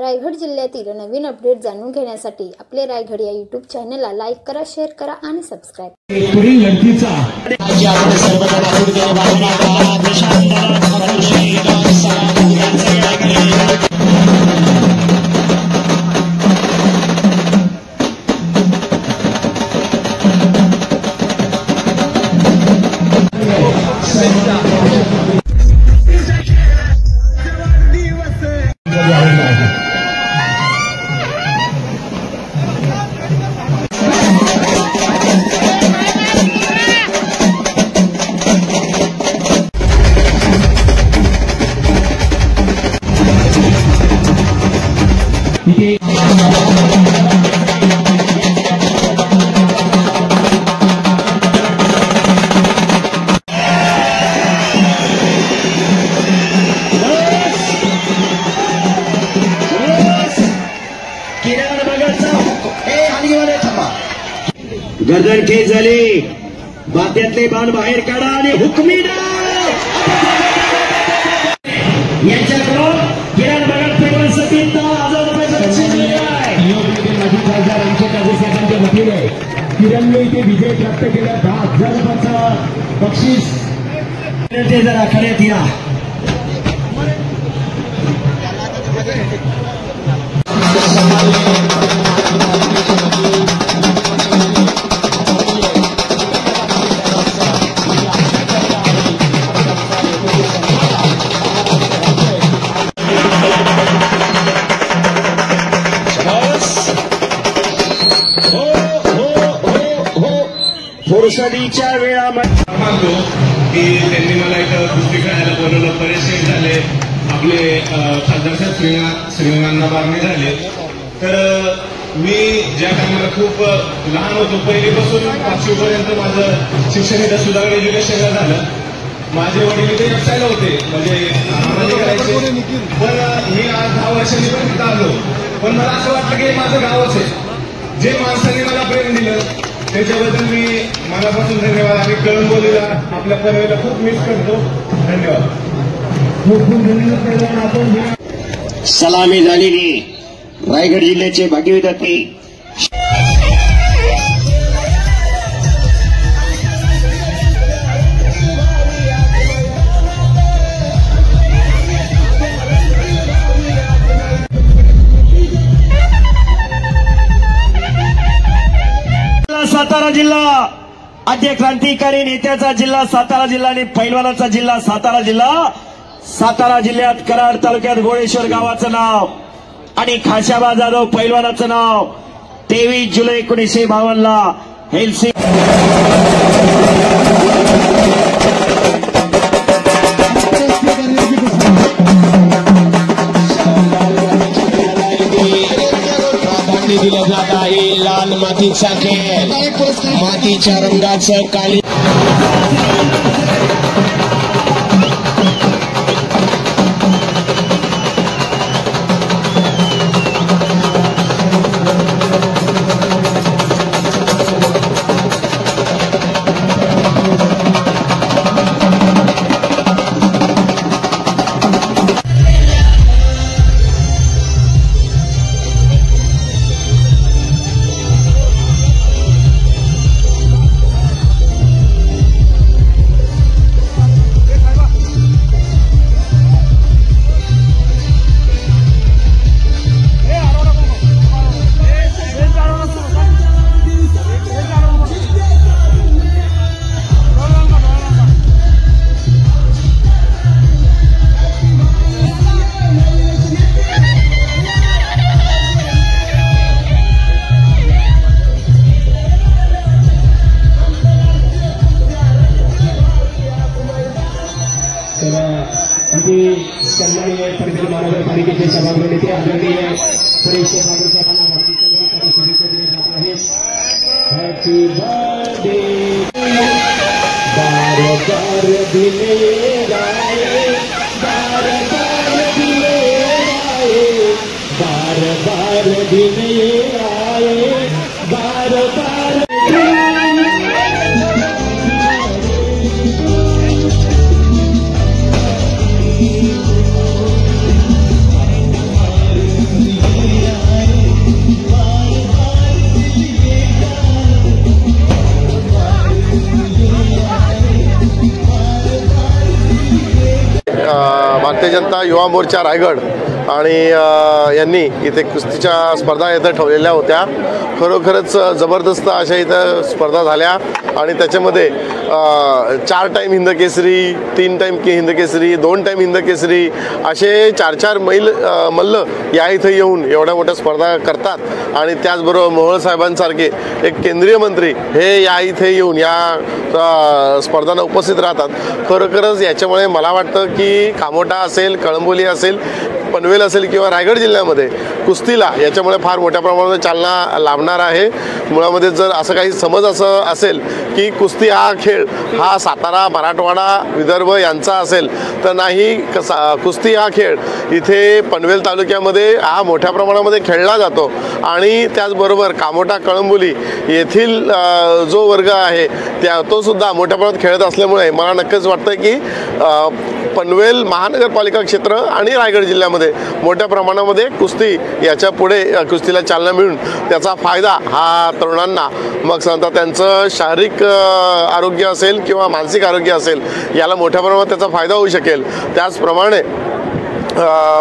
रायगड जिल्ह्यातील नवीन अपडेट जाणून घेण्यासाठी आपले रायगड या यूट्यूब चॅनलला लाईक करा, शेअर करा आणि सबस्क्राईब गर्दन खेच झाली, बात्यातले बाण बाहेर काढा आणि हुकमी यांच्याकडून किरण भगत पेपर 70,000 रुपये वतीने किरणने इथे विजय प्राप्त केला. 10,000 रुपयाचं बक्षीस ते जर आखाड्यात या. फुरसतीच्या वेळामध्ये मानतो की त्यांनी मला इथं कुस्ती खेळायला बोलवलं. बरेचसे झाले आपले खासदार साहेब श्रीरंगांना बारणे झाले. तर मी ज्या टायमाला खूप लहान होतो, पहिलीपासून 5वी पर्यंत माझं शिक्षण इथं सुधागड एज्युकेशनला झालं. माझे वडील इथे व्यवसायाला होते, म्हणजे करायचे. पण मी आज 10 वर्षांनी पण तिथं आलो. पण मला असं वाटतं की माझं गावच आहे. जे माणसाने मला प्रेम दिलं त्याच्याबद्दल मी मनापासून धन्यवाद. आणि कळंबोलीला आपल्या पनवेलला खूप मिस करतो. धन्यवाद. खूप खूप धन्यवाद. सलामी झालेली रायगड जिल्ह्याचे भाग्यविधाते सातारा जिल्हा, आद्य क्रांतिकारी नेत्याचा जिल्हा सातारा जिल्हा आणि पैलवानाचा जिल्हा सातारा जिल्हा. सातारा जिल्ह्यात कराड तालुक्यात गोळेश्वर गावाचं नाव आणि खाशाबा जाधव पैलवानाचं नाव 23 जुलै 1952 ला हेल्सिंकी दिला जात आहे. लाल मातीचा खेळ, मातीच्या रंगाचं काळी सन्माननीय परिषद महानगरपालिकेचे सभागृह नेते आदरणीय परेश साहेबांना हार्दिक शुभेच्छा दिल्या जात आहेत. हॅपी बर्थडे बार बार दिले गाये, बार बार दिले गाये, बार बार दिले गाये, बार बार भारतीय जनता युवा मोर्चा रायगड आणि यांनी इथे कुस्तीच्या स्पर्धा इथं ठेवलेल्या होत्या। खरोखरच जबरदस्त अशा इथं स्पर्धा झाल्या आणि त्याच्यामध्ये 4 time Hind Kesari, 3 time Hind Kesari, 2 time Hind Kesari असे 4 मल्ल या इथं येऊन एवढ्या मोठ्या स्पर्धा करतात आणि त्याचबरोबर मोहोळ साहेबांसारखे एक केंद्रीय मंत्री हे या इथे येऊन या स्पर्धांना उपस्थित राहतात। खरोखरच याच्यामुळे मला वाटतं की कामोठा असेल, कळंबोली असेल, पनवेल असेल किंवा रायगड जिल्ह्यामध्ये कुस्तीला याच्यामुळे फार मोठ्या प्रमाणात चालना लाभणार आहे। मुळामध्ये जर असं काही समज असं असेल की कुस्ती हा खेळ हा सातारा, मराठवाडा, विदर्भ यांचा असेल तर नाही, कुस्ती हा खेळ इथे पनवेल तालुक्यामध्ये हा मोठ्या प्रमाणामध्ये खेळला जातो आणि त्याचबरोबर कामोठा, कळंबोली येथील जो वर्ग आहे तो सुद्धा मोठ्या प्रमाणात खेळत असल्यामुळे मला नक्कीच वाटतं की पनवेल महानगरपालिका क्षेत्र आणि रायगड जिल्ह्यामध्ये मोठ्या प्रमाणामध्ये कुस्ती याच्या पुढे कुस्तीला चालना मिळून त्याचा फायदा हा तरुणांना मग सांगता त्यांचं शारीरिक आरोग्य असेल किंवा मानसिक आरोग्य असेल याला मोठ्या प्रमाणात त्याचा फायदा होऊ शकेल। त्याचप्रमाणे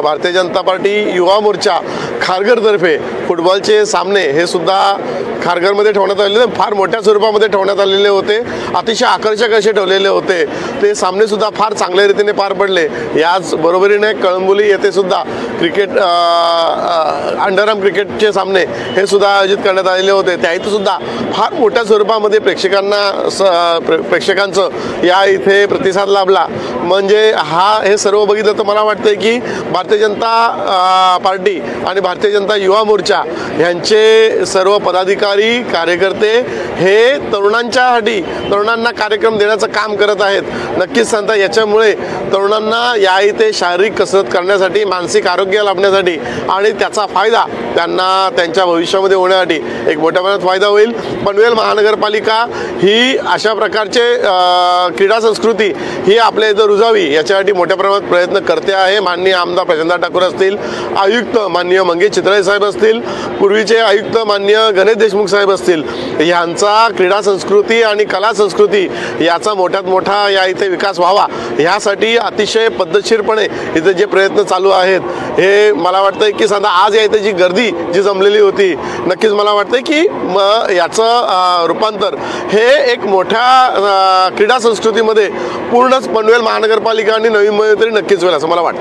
भारतीय जनता पार्टी युवा मोर्चा खारघरतर्फे फुटबॉलचे सामने हे सुद्धा खारघरमध्ये ठेवण्यात आलेले, फार मोठ्या स्वरूपामध्ये ठेवण्यात आलेले होते, अतिशय आकर्षक असे ठेवलेले होते। ते सामने सुद्धा फार चांगल्या रीतीने पार पडले। याच बरोबरीने कळंबोली येथे सुद्धा क्रिकेट अंडरआर्म क्रिकेटचे सामने हे सुद्धा आयोजित करण्यात आलेले होते। त्या इथं सुद्धा फार मोठ्या स्वरूपामध्ये प्रेक्षकांचं या इथे प्रतिसाद लाभला। म्हणजे हे सर्व बघितलं तर मला वाटतं की भारतीय जनता पार्टी आणि भारतीय जनता युवा मोर्चा यांचे सर्व पदाधिकारी, कार्यकर्ते हे तरुणांना कार्यक्रम देण्याचं काम करत आहेत। नक्कीच सांगता याच्यामुळे तरुणांना या इथे शारीरिक कसरत करण्यासाठी, मानसिक आरोग्य लाभण्यासाठी आणि त्याचा फायदा त्यांना त्यांच्या भविष्यामध्ये होण्यासाठी एक मोठ्या प्रमाणात फायदा होईल। पनवेल महानगरपालिका ही अशा प्रकारचे क्रीडा संस्कृती ही आपल्या इथं रुजावी याच्यासाठी मोठ्या प्रमाणात प्रयत्न करते आहे। माननीय आमदार प्रचंदा ठाकूर असतील, आयुक्त माननीय मंगेश चितळे साहेब असतील, पूर्वीचे आयुक्त माननीय गणेश देशमुख साहेब असतील, यांचा क्रीडा संस्कृती आणि कला संस्कृती याचा मोठ्यात मोठा या इथे विकास व्हावा यासाठी अतिशय पद्धतशीरपणे इथे जे प्रयत्न चालू आहेत हे मला वाटतं की सध्या आज या इथे जी गर्दी जी जमलेली होती नक्कीच मला वाटतं की याचं रूपांतर हे एक मोठ्या क्रीडा संस्कृतीमध्ये पूर्णच पनवेल महानगरपालिका आणि नवी मुंबई तरी नक्कीच होईल असं मला वाटतं।